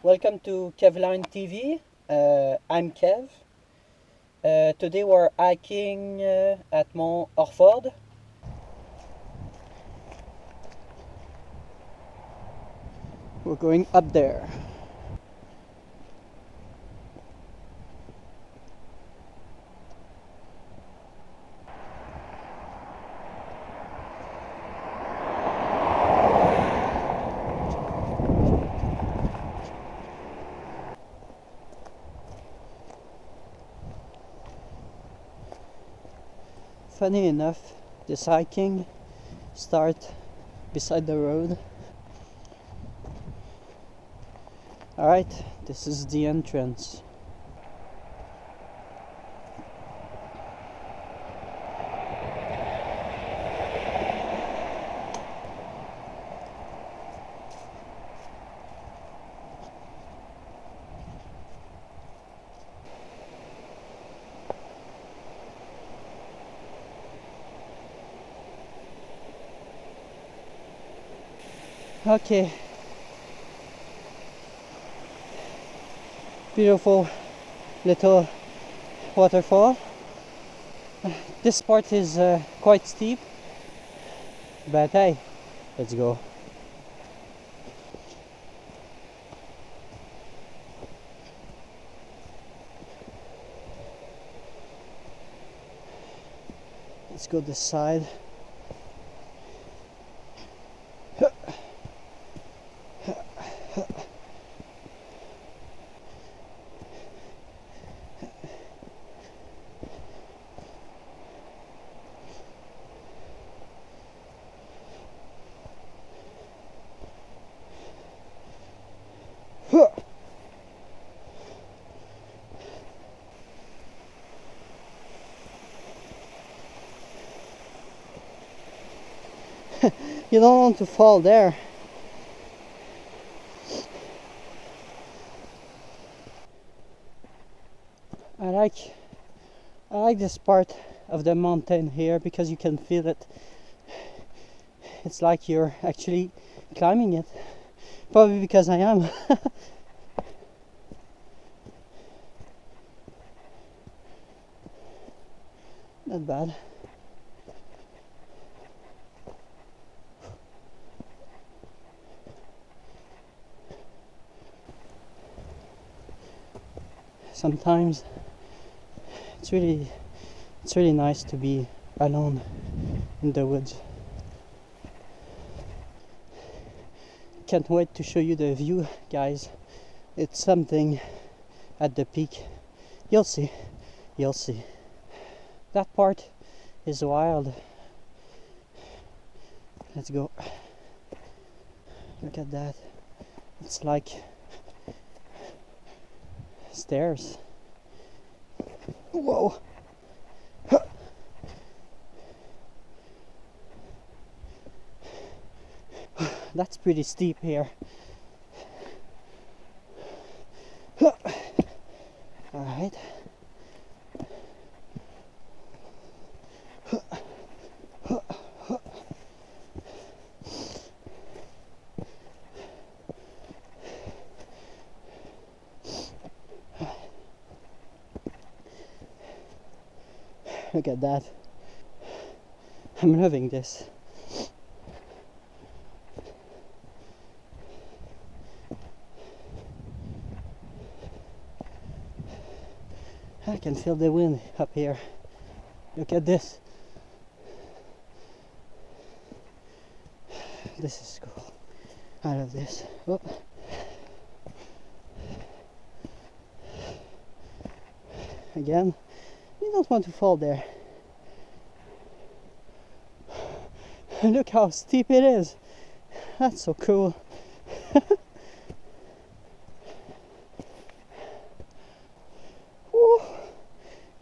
Welcome to Kevline TV. I'm Kev. Today we're hiking at Mont Orford. We're going up there. Funny enough, this hiking starts beside the road. Alright, this is the entrance. Okay, beautiful little waterfall. This part is quite steep, but hey, let's go. Let's go this side. You don't want to fall there. I like this part of the mountain here because you can feel it. It's like you're actually climbing it. Probably because I am. Not bad. Sometimes it's really nice to be alone in the woods. Can't wait to show you the view, guys. It's something at the peak. You'll see. That part is wild. Let's go. Look at that. It's like stairs. Whoa. That's pretty steep here. Alright. Look at that. I'm loving this. I can feel the wind up here. Look at this. This is cool. I love this. Oh. Again, you don't want to fall there. Look how steep it is. That's so cool.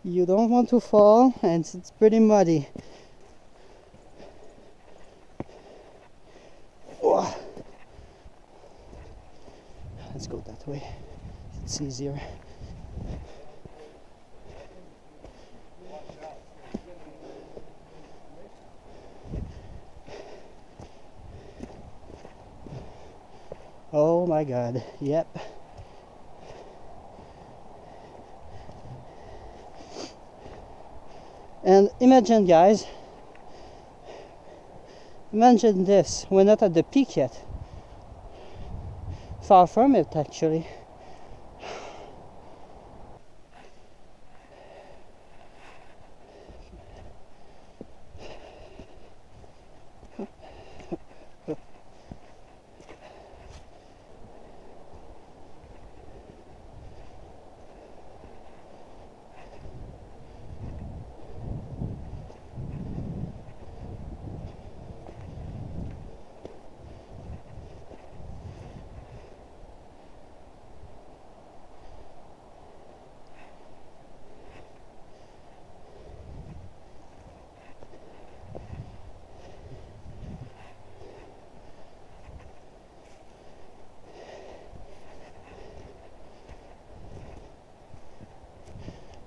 You don't want to fall, and it's pretty muddy. Let's go that way. It's easier. Oh my god, yep, And imagine, guys, imagine this, we're not at the peak yet. Far from it, actually.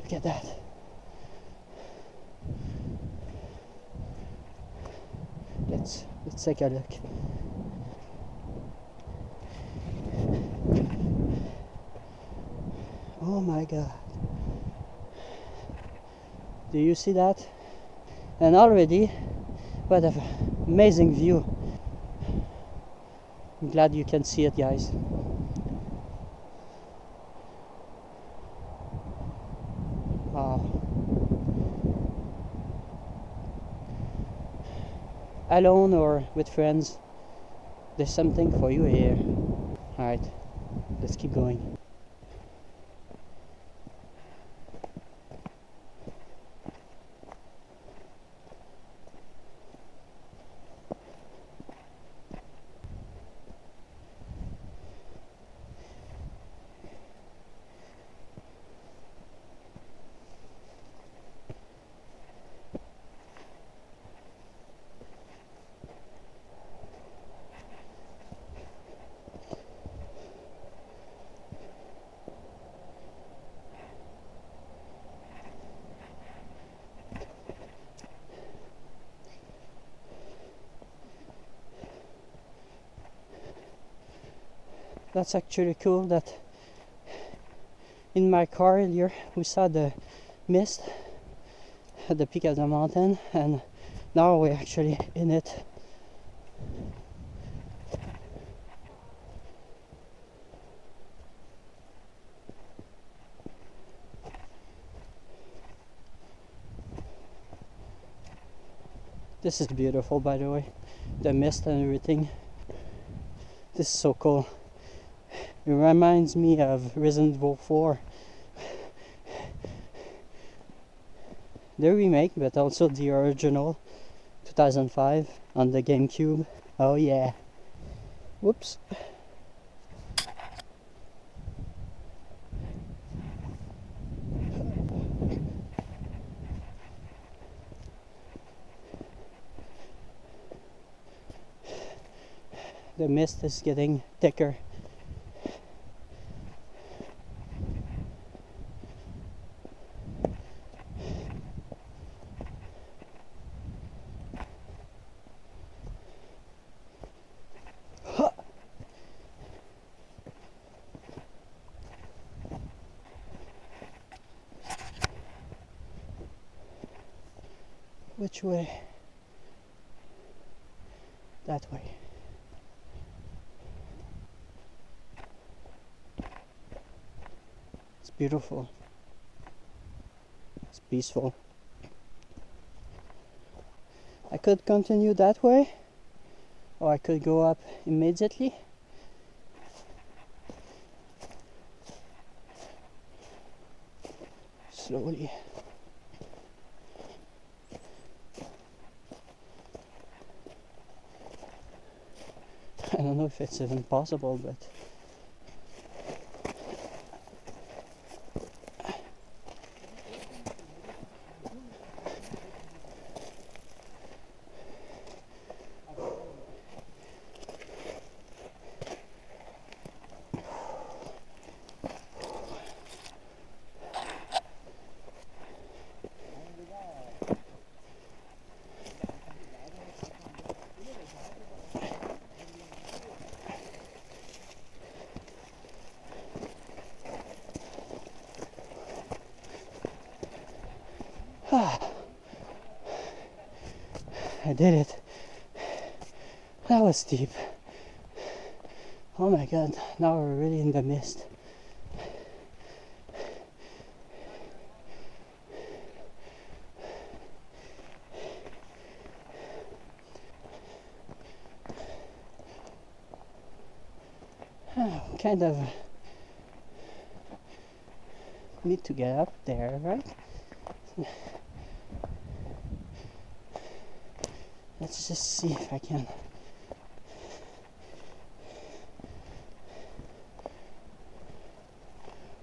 Look at that. Let's take a look. Oh my god. Do you see that? And already, what an amazing view. I'm glad you can see it, guys. Wow. Alone or with friends, there's something for you here. Alright, let's keep going. That's actually cool that in my car earlier we saw the mist at the peak of the mountain, and now we're actually in it. This is beautiful, by the way, the mist and everything. This is so cool. It reminds me of Resident Evil 4. The remake, but also the original 2005 on the GameCube. Oh yeah. Whoops. The mist is getting thicker. Which way? That way. It's beautiful. It's peaceful. I could continue that way, or I could go up immediately. Slowly. I don't know if it's even possible, but I did it. That was steep. Oh my god, now we're really in the mist. Kind of need to get up there, right? Let's just see if I can.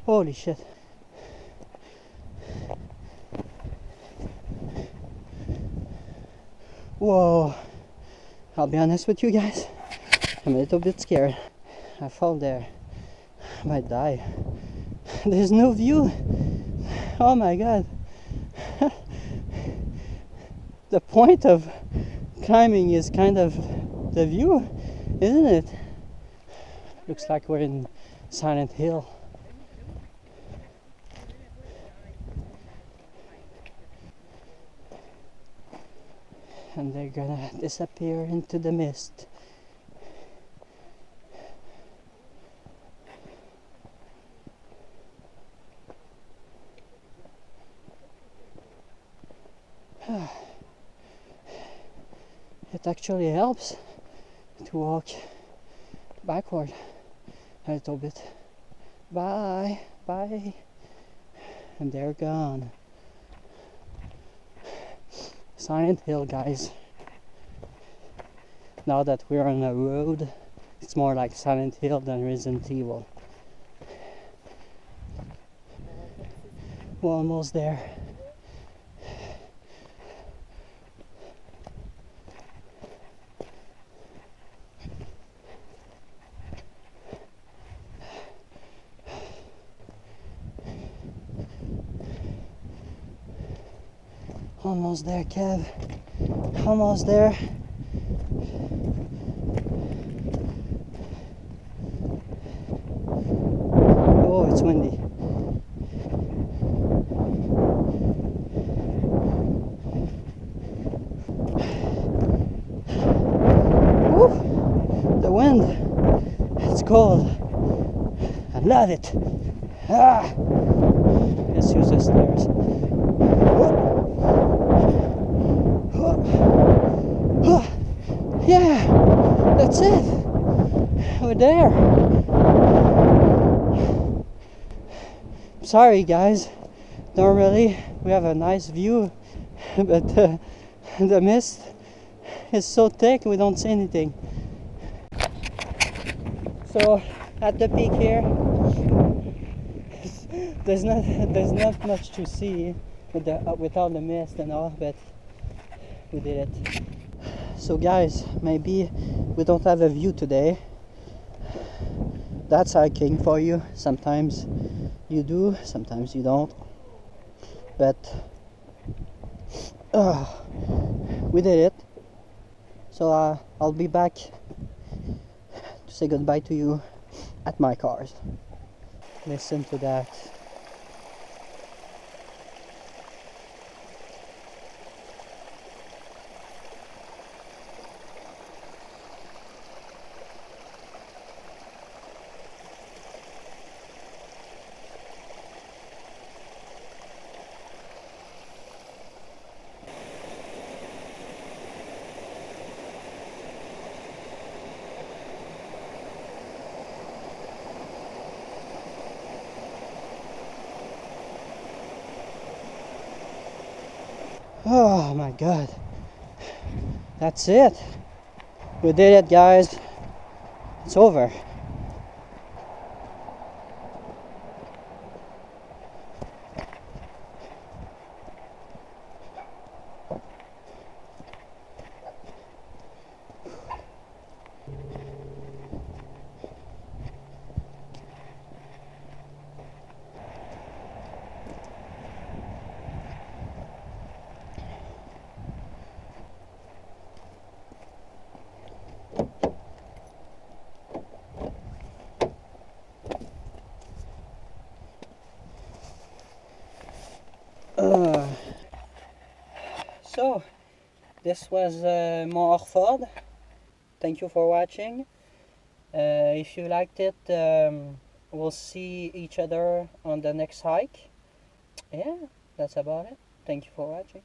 Holy shit. Whoa. I'll be honest with you guys, I'm a little bit scared. I fall there, I might die. There's no view. Oh my god. The point of climbing is kind of the view, isn't it? Looks like we're in Silent Hill. And they're gonna disappear into the mist. It actually helps to walk backward a little bit. Bye, bye. And they're gone. Silent Hill, guys. Now that we're on a road, it's more like Silent Hill than Resident Evil. We're almost there. Almost there, Kev. Almost there. Oh, it's windy. Woo! The wind. It's cold. I love it. Ah! Let's use the stairs. Yeah, that's it. We're there. Sorry guys, normally we have a nice view, but the mist is so thick we don't see anything. So at the peak here, there's not much to see with all the mist and all, but we did it. So guys, maybe we don't have a view today. That's hiking for you. Sometimes you do, sometimes you don't. But we did it. So I'll be back to say goodbye to you at my cars. Listen to that. Oh my god, that's it. We did it, guys. It's over. So this was Mont Orford. Thank you for watching. If you liked it, we'll see each other on the next hike. Yeah, that's about it. Thank you for watching.